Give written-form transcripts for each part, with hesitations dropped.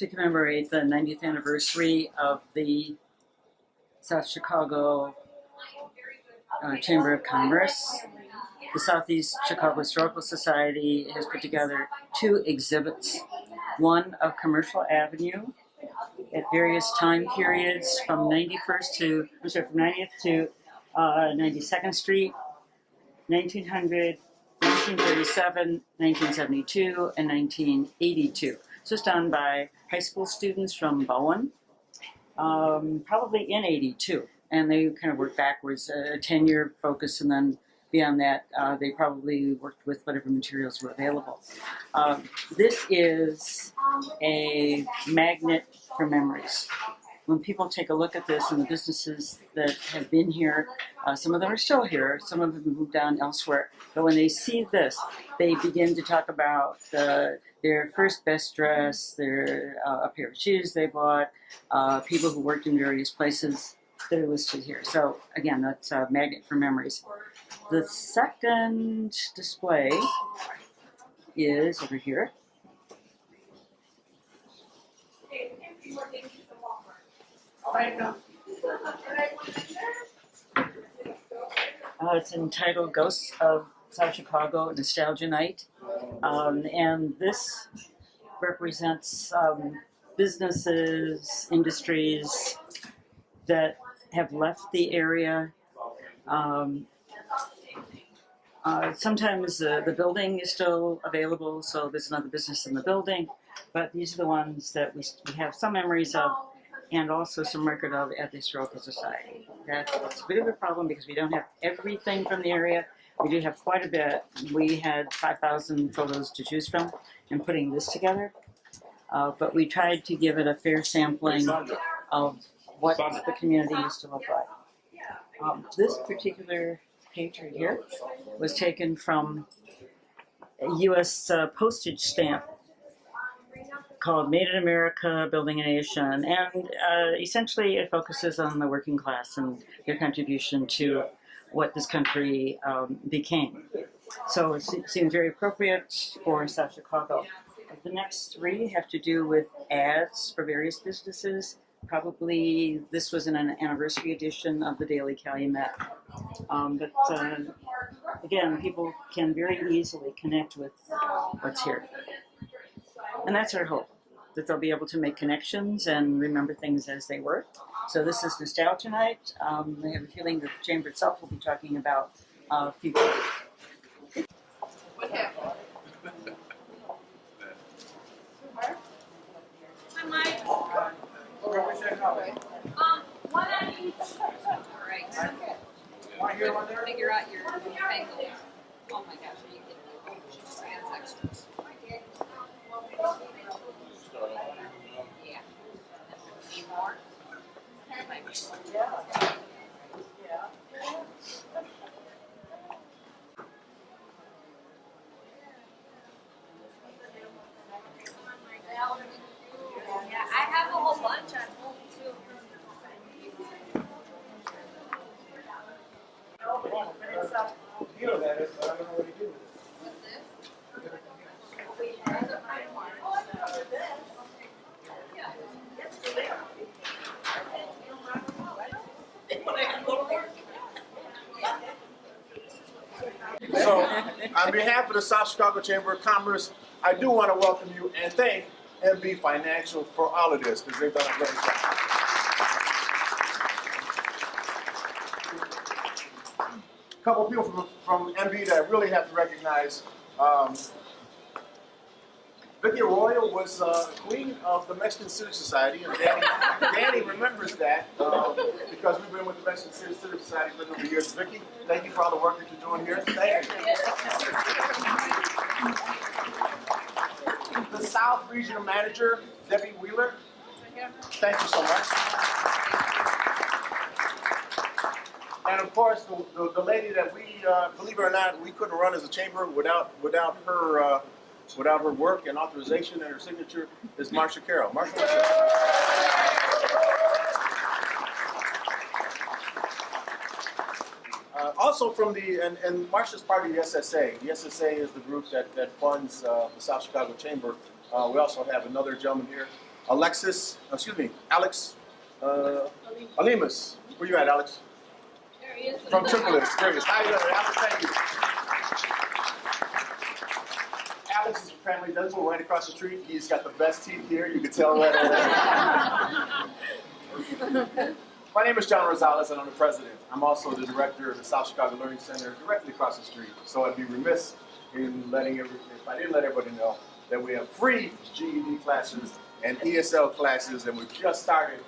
to commemorate the 90th anniversary of the South Chicago Chamber of Commerce. The Southeast Chicago Historical Society has put together two exhibits, one of Commercial Avenue at various time periods from 90th to 92nd Street, 1900, 1937, 1972, and 1982. So it's done by high school students from Bowen, probably in 82. And they kind of work backwards, a 10-year focus, and then beyond that, they probably worked with whatever materials were available. This is a magnet for memories. When people take a look at this and the businesses that have been here, some of them are still here, some of them have moved on elsewhere, but when they see this, they begin to talk about their first best dress, a pair of shoes they bought, people who worked in various places that are listed here. So again, that's a magnet for memories. The second display is over here. It's entitled Ghosts of South Chicago, Nostalgia Night. And this represents businesses, industries that have left the area. Sometimes the building is still available, so there's another business in the building, but these are the ones that we have some memories of and also some record of at the Historical Society. That's a bit of a problem because we don't have everything from the area. We do have quite a bit. We had 5,000 photos to choose from in putting this together, but we tried to give it a fair sampling of what the community used to look like. This particular page right here was taken from a U.S. postage stamp called Made in America, Building a Nation, and essentially it focuses on the working class and their contribution to what this country became. So it seems very appropriate for South Chicago. The next three have to do with ads for various businesses. Probably this was an anniversary edition of the Daily Calumet. But again, people can very easily connect with what's here. And that's our hope, that they'll be able to make connections and remember things as they were. So this is Nostalgia Night. I have a feeling that the Chamber itself will be talking about future. What happened? Hi, Mike. One on each. All right. Figure out your angles. Oh my gosh, are you kidding me? She just adds extras. Yeah. Need more? Yeah. Yeah, I have a whole bunch at home too. So, on behalf of the South Chicago Chamber of Commerce, I do want to welcome you and thank MB Financial for all of this, because they've done a great job. A couple of people from MB that I really have to recognize. Vicki Arroyo was queen of the Mexican Civic Society, and Danny remembers that because we've been with the Mexican Civic Society for a number of years. Vicki, thank you for all the work that you're doing here. Thank you. The South Regional Manager, Debbie Wheeler, thank you so much. And of course, the lady that we, believe it or not, we couldn't run as a chamber without her. Without her work and authorization and her signature is Marcia Carroll. Marcia. Also from and Marcia's part of the SSA. The SSA is the group that funds the South Chicago Chamber. We also have another gentleman here Alex Alimas. Where you at, Alex? There he is. From Triple Springs. How you doing, Alex? Thank you. Alex's family does go right across the street. He's got the best teeth here. You can tell right away. My name is John Rosales, and I'm the president. I'm also the director of the South Chicago Learning Center directly across the street. So I'd be remiss in if I didn't let everybody know that we have free GED classes and ESL classes, and we've just started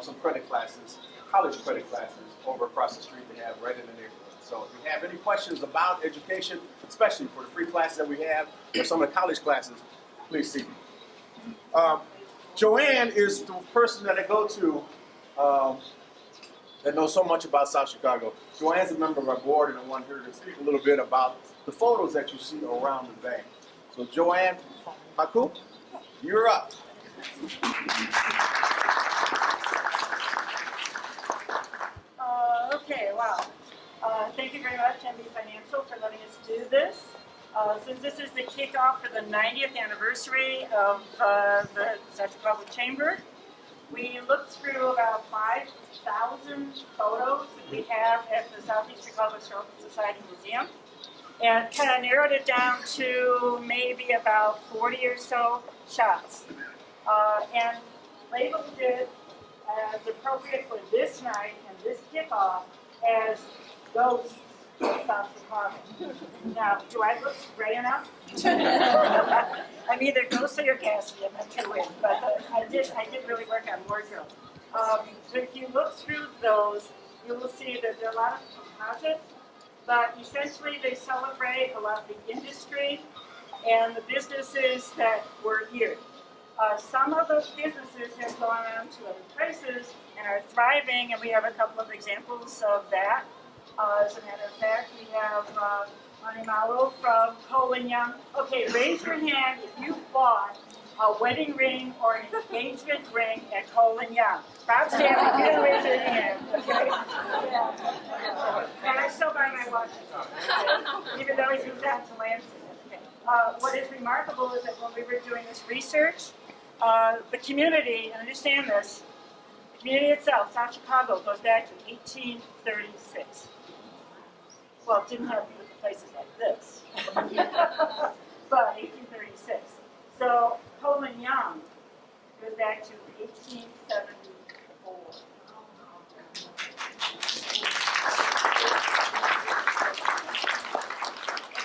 some credit classes, college credit classes, over across the street they have right in the neighborhood. So if you have any questions about education, especially for the free classes that we have, or some of the college classes, please see me. Joanne is the person that I go to that knows so much about South Chicago. Joanne's a member of our board, and I want her to speak a little bit about the photos that you see around the bank. So Joanne Haku, you're up. Okay, wow. Thank you very much, MB Financial, for letting us do this. Since this is the kickoff for the 90th anniversary of the South Chicago Chamber, we looked through about 5,000 photos that we have at the Southeast Chicago Historical Society Museum, and kind of narrowed it down to maybe about 40 or so shots. And labeled it as appropriate for this night and this kickoff as Ghosts of South Chicago. Now, do I look gray enough? I'm either ghostly or ghastly, I'm not sure which, but I did really work on wardrobe. So if you look through those, you will see that there are a lot of composites, but essentially they celebrate a lot of the industry and the businesses that were here. Some of those businesses have gone on to other places and are thriving, and we have a couple of examples of that. As a matter of fact, we have Animalo from Cole & Young. Okay, raise your hand if you bought a wedding ring or an engagement ring at Cole & Young. Bob Stanley, you didn't raise your hand. Okay? Yeah. And I still buy my watches, even though he's moved out to Lansing. Okay. What is remarkable is that when we were doing this research, the community, and understand this, the community itself, South Chicago, goes back to 1836. Well, it didn't have beautiful places like this, but 1836. So Cole & Young goes back to 1874.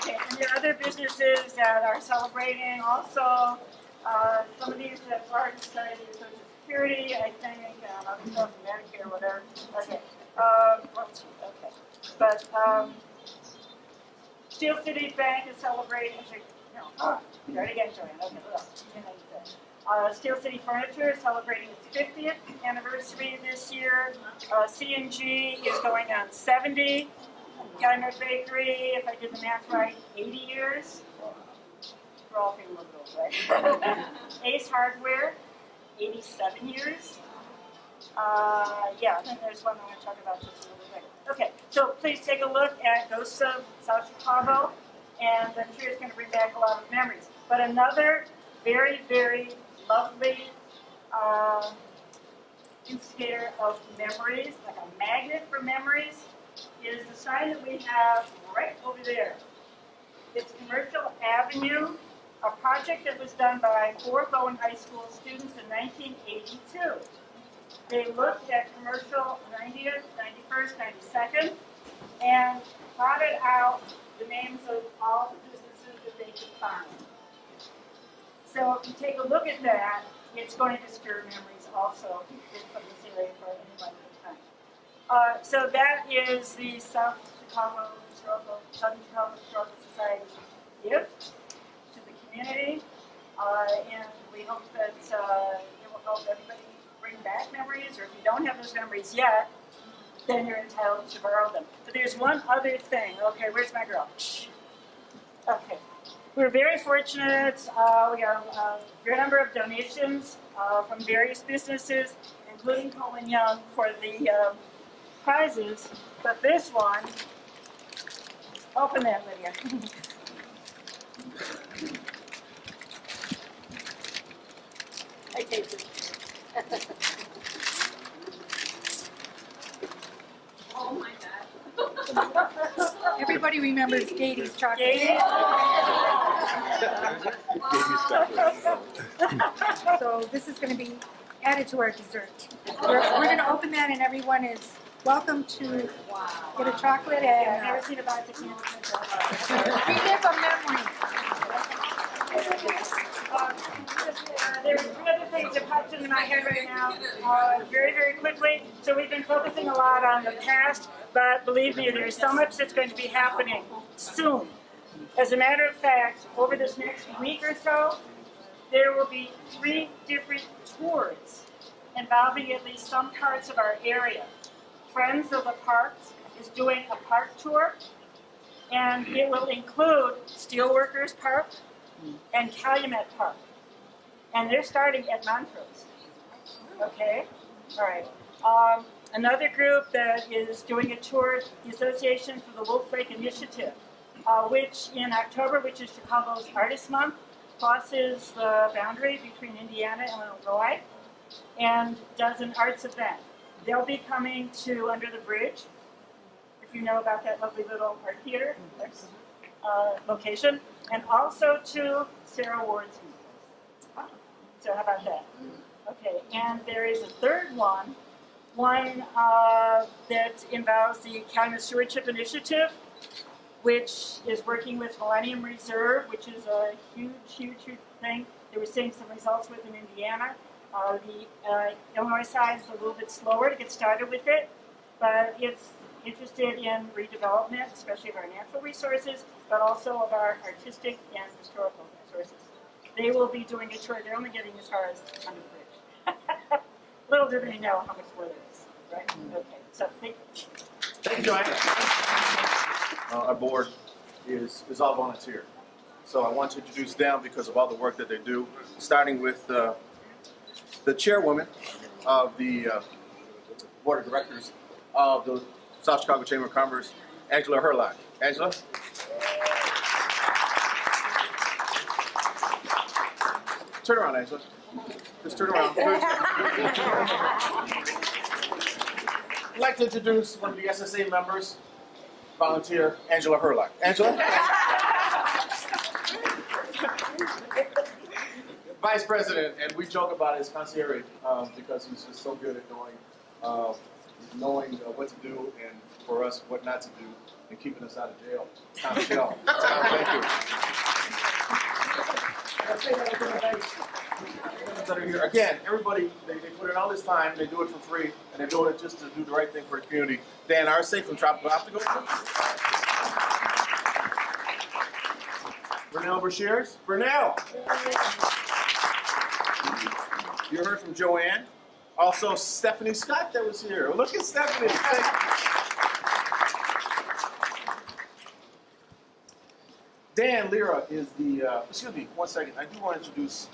Okay, and there are other businesses that are celebrating also. Some of these have already started Social Security, I think, other stuff, Medicare, whatever. Okay. Okay. But Steel City Bank is celebrating. No, start again, Joanne. Okay, look. Steel City Furniture is celebrating its 50th anniversary this year. C&G is going on 70. Calumet Bakery, if I did the math right, 80 years. We're all being looked old, right? Ace Hardware, 87 years. Yeah, and there's one I'm going to talk about just a little bit later. Okay, so please take a look at Ghosts of South Chicago, and I'm sure it's going to bring back a lot of memories. But another very, very lovely instigator of memories, like a magnet for memories, is the sign that we have right over there. It's Commercial Avenue, a project that was done by 4 Bowen High School students in 1982. They looked at Commercial 90th, 91st, 92nd, and plotted out the names of all the businesses that they could find. So if you take a look at that, it's going to stir memories also from this area for anybody at the time. So that is the South Chicago Historical Society's gift to the community, and we hope that it will help everybody bring back memories, or if you don't have those memories yet, then you're entitled to borrow them. But there's one other thing. Okay, where's my girl? Okay. We're very fortunate. We got a great number of donations from various businesses, including Cole & Young, for the prizes. But this one, open that, Lydia. I taped it. Oh my God. Everybody remembers Katie's chocolate. Katie? So this is going to be added to our dessert. We're going to open that, and everyone is welcome to get a chocolate I've and never seen a box of candy. relive a memory. There's three other things that popped into my head right now, very, very quickly. So we've been focusing a lot on the past, but believe me, there's so much that's going to be happening soon. As a matter of fact, over this next week or so, there will be 3 different tours involving at least some parts of our area. Friends of the Parks is doing a park tour, and it will include Steelworkers Park and Calumet Park. And they're starting at Montrose. Okay? All right. Another group that is doing a tour, the Association for the Wolf Lake Initiative, which in October, which is Chicago's Artist Month, crosses the boundary between Indiana and Illinois and does an arts event. They'll be coming to Under the Bridge, if you know about that lovely little art theater location, and also to Sarah Ward's place. So how about that? Okay, and there is a third one that involves the Calumet Stewardship Initiative, which is working with Millennium Reserve, which is a huge, huge, huge thing that we're seeing some results with in Indiana. The Illinois side is a little bit slower to get started with it, but it's interested in redevelopment, especially of our natural resources, but also of our artistic and historical resources. They will be doing a tour. They're only getting as far as Under the Bridge. Little do they know how much more there is, right? Okay, so thank you. Thank you, Joanne. Our board is all volunteer. So I want to introduce them because of all the work that they do, starting with the chairwoman of the board of directors of the South Chicago Chamber of Commerce, Angela Herlock. Angela? Turn around, Angela. Just turn around. I'd like to introduce one of the SSA members, volunteer Angela Herlock. Angela? Vice President, and we joke about his concierge because he's just so good at knowing what to do and for us what not to do and keeping us out of jail. Tom Shell. Tom, thank you. That are here. Again, everybody, they put in all this time, they do it for free, and they're doing it just to do the right thing for the community. Dan Arce from Tropical Optical. Burnell Brashears. Burnell. You heard from Joanne. Also, Stephanie Scott that was here. Look at Stephanie. Dan Lira is the, excuse me, one second. I do want to introduce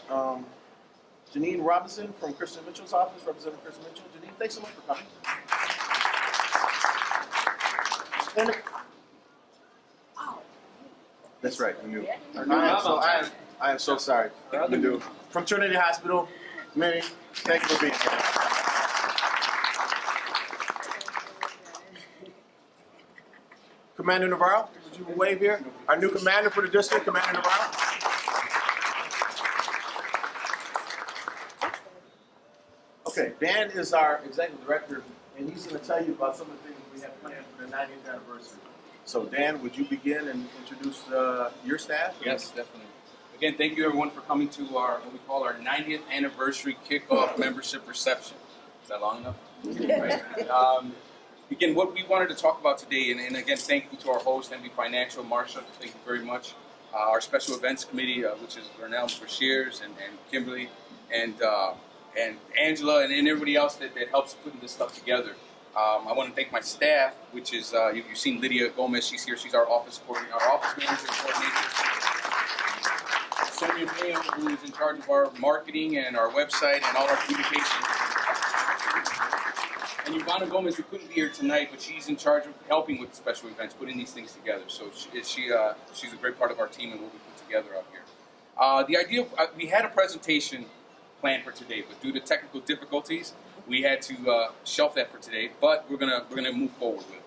Janine Robinson from Kristen Mitchell's office, representing Kristen Mitchell. Janine, thanks so much for coming. And, that's right, we knew. I am so sorry. We knew. From Trinity Hospital, Minnie, thank you for being here. Commander Navarro, would you wave here? Our new commander for the district, Commander Navarro. Okay, Dan is our executive director, and he's going to tell you about some of the things we have planned for the 90th anniversary. So, Dan, would you begin and introduce your staff? Yes, definitely. Again, thank you everyone for coming to our what we call our 90th anniversary kickoff membership reception. Is that long enough? Right. Again, what we wanted to talk about today, and again, thank you to our host, MB Financial, Marsha, thank you very much. Our special events committee, which is Burnell Brashears and Kimberly and Angela and everybody else that helps putting this stuff together. I want to thank my staff, which is, you've seen Lydia Gomez, she's here, she's our office coordinator, our office manager and coordinator. Sonia Graham, who is in charge of our marketing and our website and all our communications. And Ivana Gomez, who couldn't be here tonight, but she's in charge of helping with the special events, putting these things together. So she's a great part of our team and what we put together out here. The idea, we had a presentation planned for today, but due to technical difficulties, we had to shelf that for today. But we're gonna move forward with it.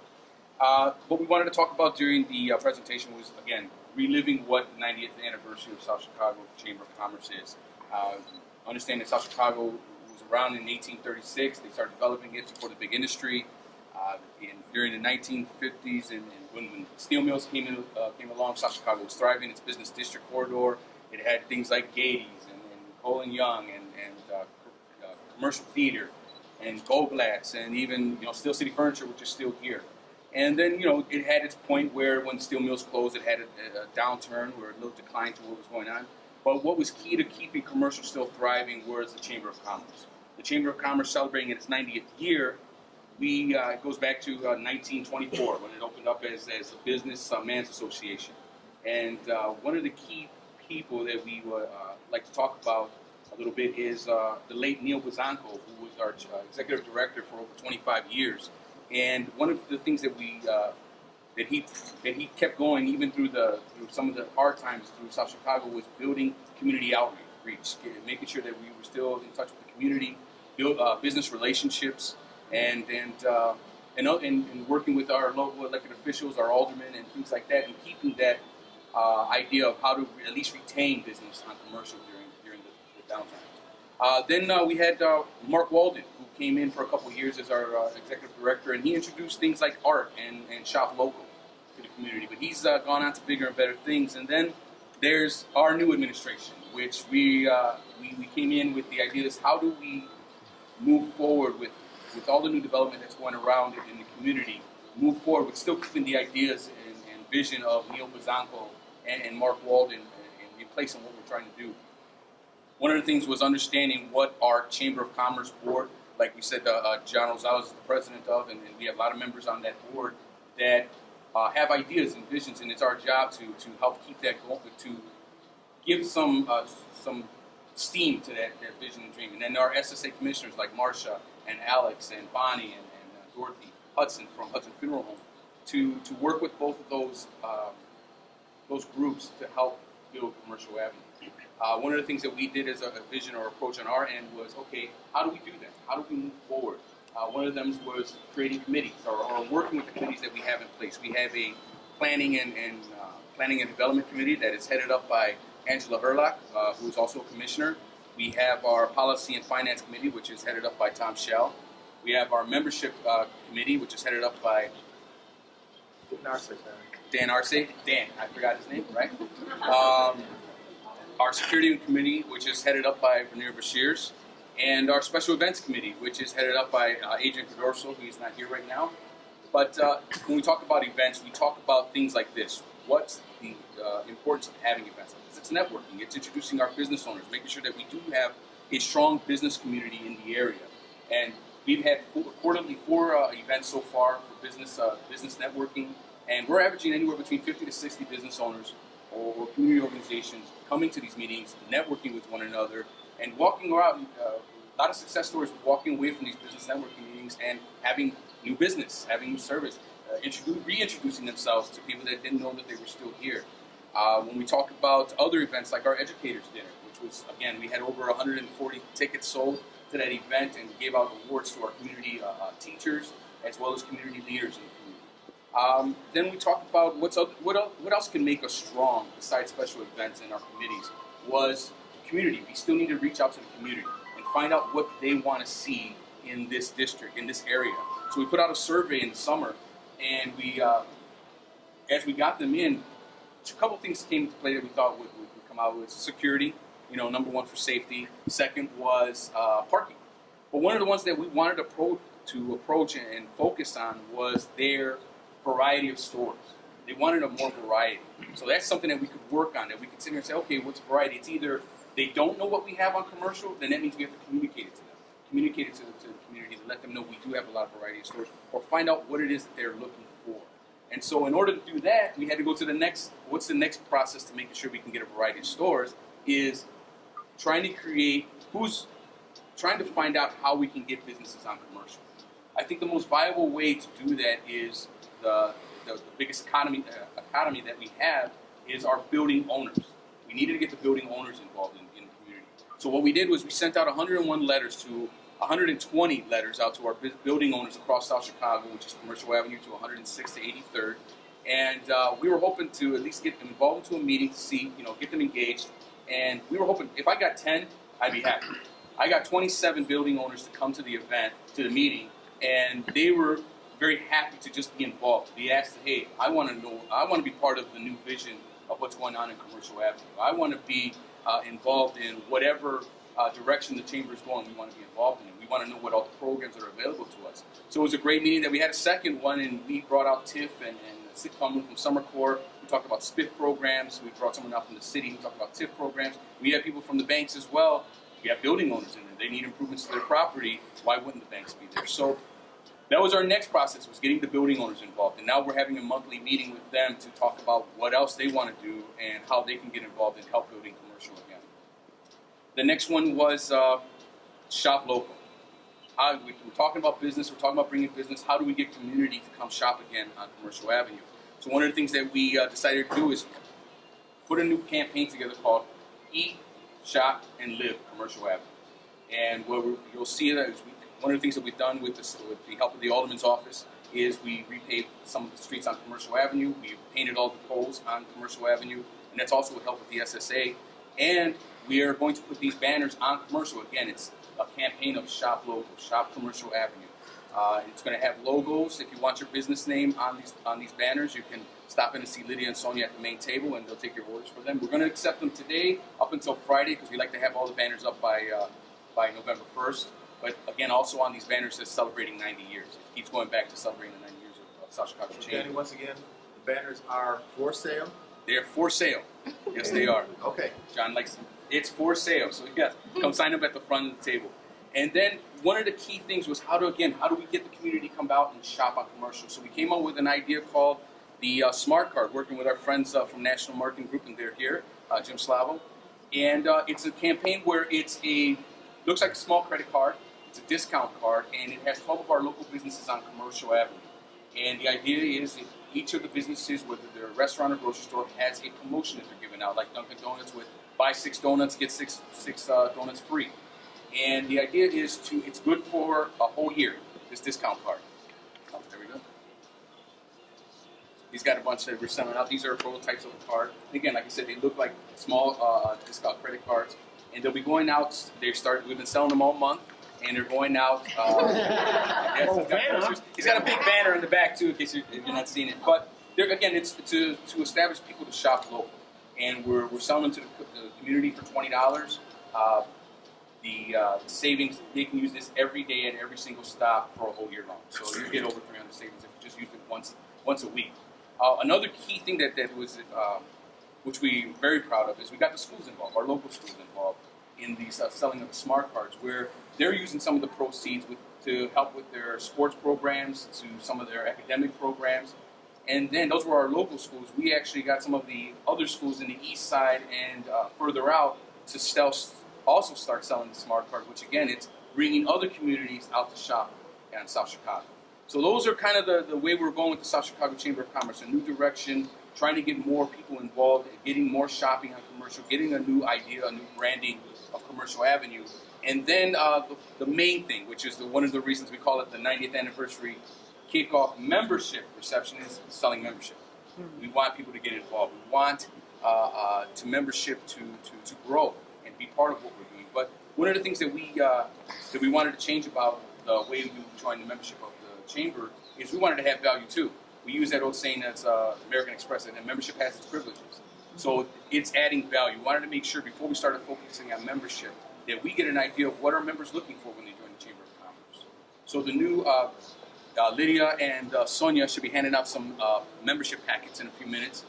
What we wanted to talk about during the presentation was, again, reliving what 90th anniversary of South Chicago Chamber of Commerce is. Understand that South Chicago was around in 1836. They started developing it for the big industry. During the 1950s, and when steel mills came along, South Chicago was thriving. Its business district corridor, it had things like Gady's and Cole and Young and commercial theater and Goldblatt's and even Steel City Furniture, which is still here. And then it had its point where when steel mills closed, it had a downturn or a little decline to what was going on. But what was key to keeping commercial still thriving was the Chamber of Commerce. The Chamber of Commerce celebrating its 90th year. It goes back to 1924 when it opened up as a business man's association. And one of the key people that we would like to talk about a little bit is the late Neil Buzanko, who was our executive director for over 25 years. And one of the things that he kept going even through some of the hard times through South Chicago was building community outreach, making sure that we were still in touch with the community, build business relationships, and working with our local elected officials, our aldermen, and things like that, and keeping that idea of how to at least retain business on commercial during the downtime. Then we had Mark Walden, who came in for a couple of years as our executive director, and he introduced things like art and shop local to the community. But he's gone on to bigger and better things. And then there's our new administration, which we came in with the idea is how do we move forward with all the new development that's going around in the community, move forward with still keeping the ideas and vision of Neil Buzanko and Mark Walden and replacing what we're trying to do. One of the things was understanding what our Chamber of Commerce board, like we said, John Rosales is the president of, and we have a lot of members on that board that have ideas and visions, and it's our job to help keep that going, to give some steam to that vision and dream. And then our SSA commissioners like Marsha and Alex and Bonnie and Dorothy Hudson from Hudson Funeral Home to work with both of those groups to help build Commercial Avenue. One of the things that we did as a vision or approach on our end was, okay, how do we do that? How do we move forward? One of them was creating committees or working with the committees that we have in place. We have a planning and development committee that is headed up by Angela Herlock, who is also a commissioner. We have our policy and finance committee, which is headed up by Tom Schell. We have our membership committee, which is headed up by Dan Arce. Dan, I forgot his name, right? Our security committee, which is headed up by Vernier Bashirs, and our special events committee, which is headed up by Adrian Cadorso, who is not here right now. But when we talk about events, we talk about things like this. What's the importance of having events like this? It's networking. It's introducing our business owners, making sure that we do have a strong business community in the area. And we've had quarterly 4 events so far for business networking, and we're averaging anywhere between 50 to 60 business owners or community organizations coming to these meetings, networking with one another, and walking around. A lot of success stories walking away from these business networking meetings and having new business, having new service, reintroducing themselves to people that didn't know that they were still here. When we talk about other events like our Educators Dinner, which was, again, we had over 140 tickets sold to that event and gave out awards to our community teachers as well as community leaders in the community. Then we talk about what else can make us strong besides special events in our committees was the community. We still need to reach out to the community and find out what they want to see in this district, in this area. So we put out a survey in the summer, and we, as we got them in, a couple things came into play that we thought would come out with security. Number one for safety. Second was parking. But one of the ones that we wanted to approach and focus on was their variety of stores. They wanted a more variety. So that's something that we could work on, that we could sit here and say, okay, what's variety? It's either they don't know what we have on commercial, then that means we have to communicate it to them. Communicate it to the community to let them know we do have a lot of variety of stores, or find out what it is that they're looking for. And so in order to do that, we had to go to what's the next process to making sure we can get a variety of stores is trying to find out how we can get businesses on commercial. I think the most viable way to do that is the biggest economy that we have is our building owners. We needed to get the building owners involved in the community. So what we did was we sent out 101 letters to 120 letters out to our building owners across South Chicago, which is Commercial Avenue to 106th to 83rd. And we were hoping to at least get them involved into a meeting to see, get them engaged. And we were hoping, if I got 10, I'd be happy. I got 27 building owners to come to the event, to the meeting, and they were very happy to just be involved. They asked, hey, I want to be part of the new vision of what's going on in Commercial Avenue. I want to be involved in whatever direction the chamber is going. We want to be involved in it. We want to know what all the programs that are available to us. So it was a great meeting that we had a second one, and we brought out Tiff and someone from Summer Corps. We talked about SPIF programs. We brought someone out from the city who talked about TIF programs. We had people from the banks as well. We have building owners in there. They need improvements to their property. Why wouldn't the banks be there? So that was our next process, was getting the building owners involved. And now we're having a monthly meeting with them to talk about what else they want to do and how they can get involved in help building commercial again. The next one was shop local. We're talking about business. We're talking about bringing business. How do we get community to come shop again on Commercial Avenue? So one of the things that we decided to do is put a new campaign together called Eat, Shop, and Live Commercial Avenue. And what you'll see that is one of the things that we've done with the help of the Alderman's office is we repaved some of the streets on Commercial Avenue. We painted all the poles on Commercial Avenue, and that's also with help with the SSA. And we are going to put these banners on Commercial. Again, it's a campaign of Shop Local, Shop Commercial Avenue. It's going to have logos. If you want your business name on these banners, you can stop in and see Lydia and Sonia at the main table, and they'll take your orders for them. We're going to accept them today up until Friday because we like to have all the banners up by November 1st. But again, also on these banners says celebrating 90 years. It keeps going back to celebrating the 90 years of South Chicago Chamber. Danny, once again, the banners are for sale? They're for sale. Yes, they are. Okay. John likes them. It's for sale. So yes, come sign up at the front of the table. And then one of the key things was how do we get the community to come out and shop on Commercial? So we came up with an idea called the Smart Card, working with our friends from National Marketing Group, and they're here, Jim Slavo. And it's a campaign where looks like a small credit card. It's a discount card, and it has 12 of our local businesses on Commercial Avenue. And the idea is that each of the businesses, whether they're a restaurant or grocery store, has a promotion that they're giving out, like Dunkin' Donuts with buy 6 donuts, get six donuts free. And the idea is it's good for a whole year, this discount card. Oh, there we go. He's got a bunch that we're selling out. These are prototypes of the card. Again, like I said, they look like small discount credit cards. And they'll be going out, we've been selling them all month, and they're going out. He's got a big banner in the back too, in case you're not seeing it. But again, it's to establish people to shop local. And we're selling them to the community for $20. The savings, they can use this every day at every single stop for a whole year long. So you get over 300 savings if you just use it once a week. Another key thing that was, which we're very proud of, is we got the schools involved, our local schools involved in the selling of the smart cards, where they're using some of the proceeds to help with their sports programs, to some of their academic programs. And then those were our local schools. We actually got some of the other schools in the east side and further out to also start selling the smart card, which again, it's bringing other communities out to shop in South Chicago. So those are kind of the way we're going with the South Chicago Chamber of Commerce, a new direction, trying to get more people involved, getting more shopping on Commercial, getting a new idea, a new branding of Commercial Avenue. And then the main thing, which is one of the reasons we call it the 90th anniversary kickoff membership reception, is selling membership. We want people to get involved. We want membership to grow and be part of what we're doing. But one of the things that we wanted to change about the way we joined the membership of the chamber is we wanted to have value too. We use that old saying that's American Express, and membership has its privileges. So it's adding value. We wanted to make sure before we started focusing on membership that we get an idea of what are members looking for when they join the Chamber of Commerce. So the new Lydia and Sonia should be handing out some membership packets in a few minutes.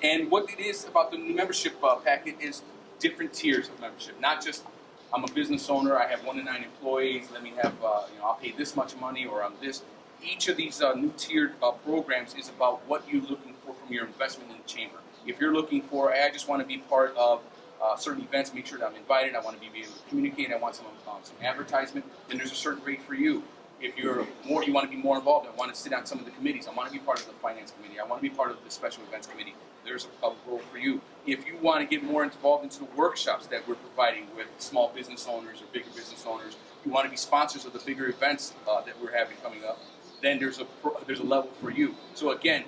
And what it is about the new membership packet is different tiers of membership. Not just, I'm a business owner, I have 1 to 9 employees, let me have, I'll pay this much money, or I'm this. Each of these new tiered programs is about what you're looking for from your investment in the chamber. If you're looking for, I just want to be part of certain events, make sure that I'm invited, I want to be able to communicate, I want some advertisement, then there's a certain rate for you. If you're more you want to be more involved, I want to sit on some of the committees, I want to be part of the finance committee, I want to be part of the special events committee, there's a role for you. If you want to get more involved into the workshops that we're providing with small business owners or bigger business owners, you want to be sponsors of the bigger events that we're having coming up, then there's a level for you. So again,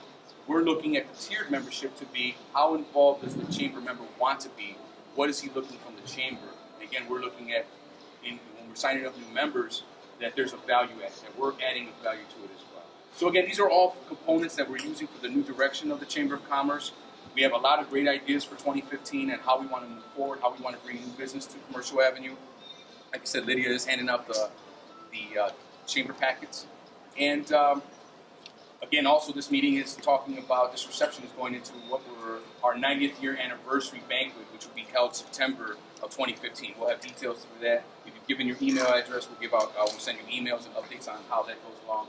we're looking at the tiered membership to be how involved does the chamber member want to be? What is he looking from the chamber? And again, we're looking at when we're signing up new members that there's a value add, that we're adding a value to it as well. So again, these are all components that we're using for the new direction of the Chamber of Commerce. We have a lot of great ideas for 2015 and how we want to move forward, how we want to bring new business to Commercial Avenue. Like I said, Lydia is handing out the chamber packets. And again, also this meeting is talking about, this reception is going into our 90th year anniversary banquet, which will be held September of 2015. We'll have details for that. If you've given your email address, we'll send you emails and updates on how that goes along.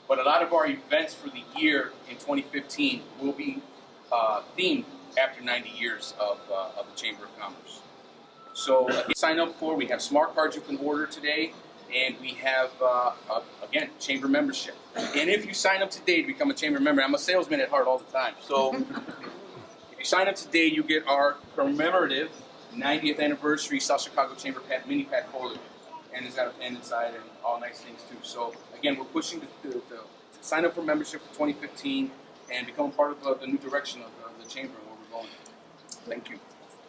But a lot of our events for the year in 2015 will be themed after 90 years of the Chamber of Commerce. So sign up for, we have smart cards you can order today, and we have, again, chamber membership. And if you sign up today to become a chamber member, I'm a salesman at heart all the time, so if you sign up today, you get our commemorative 90th anniversary South Chicago Chamber mini pack folder. And it's got a pen inside and all nice things too. So again, we're pushing to sign up for membership for 2015 and become part of the new direction of the chamber and where we're going. Thank you.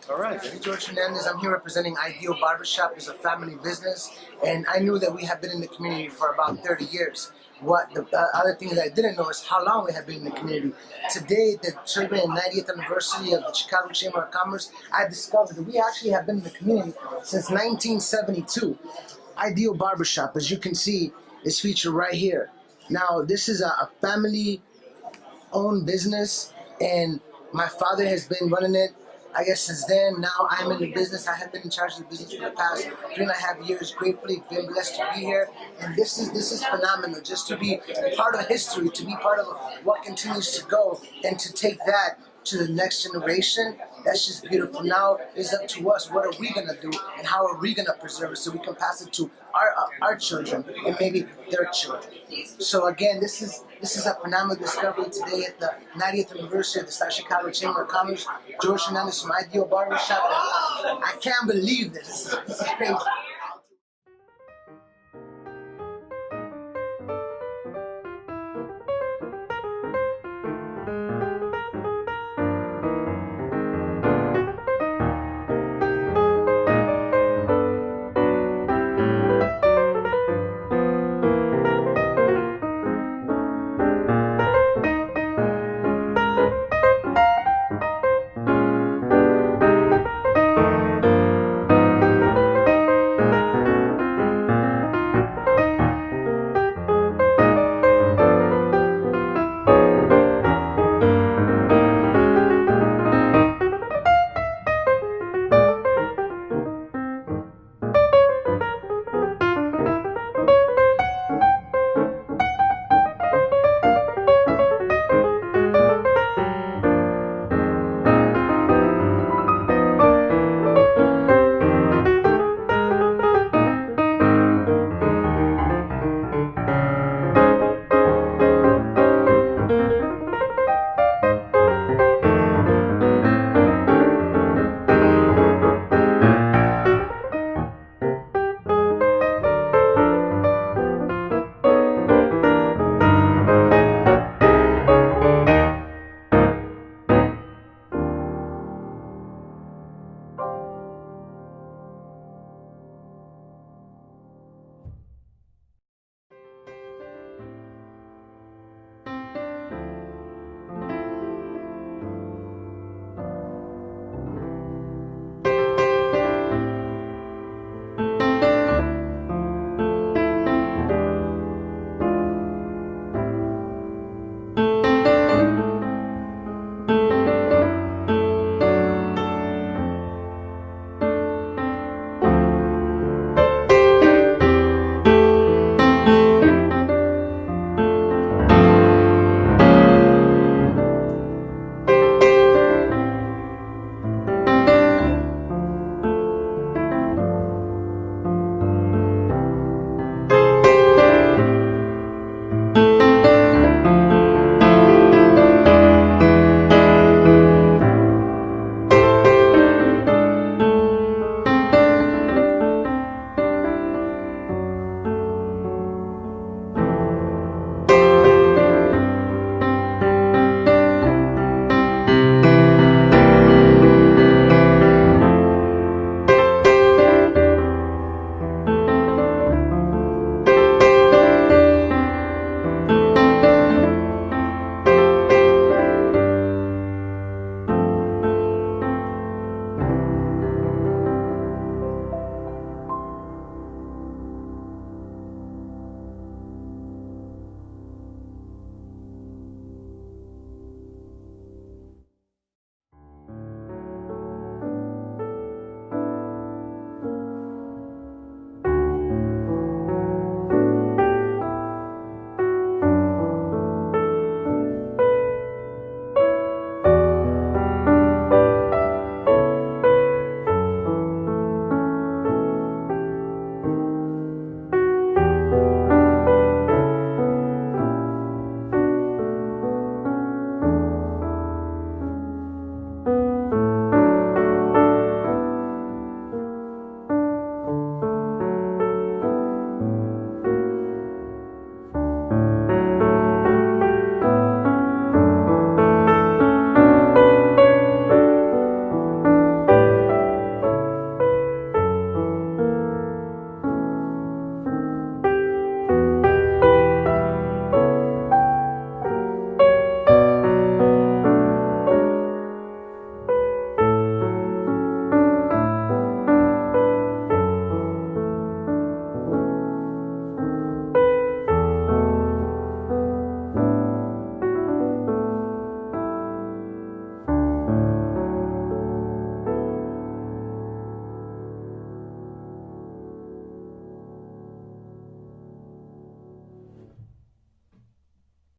All right, I'm George Hernandez. I'm here representing Ideal Barbershop. It's a family business, and I knew that we have been in the community for about 30 years. What the other thing that I didn't know is how long we have been in the community. Today, the celebrating 90th anniversary of the Chicago Chamber of Commerce, I discovered that we actually have been in the community since 1972. Ideal Barbershop, as you can see, is featured right here. Now, this is a family-owned business, and my father has been running it, I guess, since then. Now I'm in the business. I have been in charge of the business for the past 3.5 years. Gratefully been blessed to be here, and this is phenomenal. Just to be part of history, to be part of what continues to go, and to take that to the next generation. That's just beautiful. Now it's up to us. What are we gonna do, and how are we gonna preserve it so we can pass it to our children and maybe their children? So again, this is a phenomenal discovery today at the 90th anniversary of the South Chicago Chamber of Commerce. George Hernandez from Ideal Barbershop. I can't believe this. This is crazy.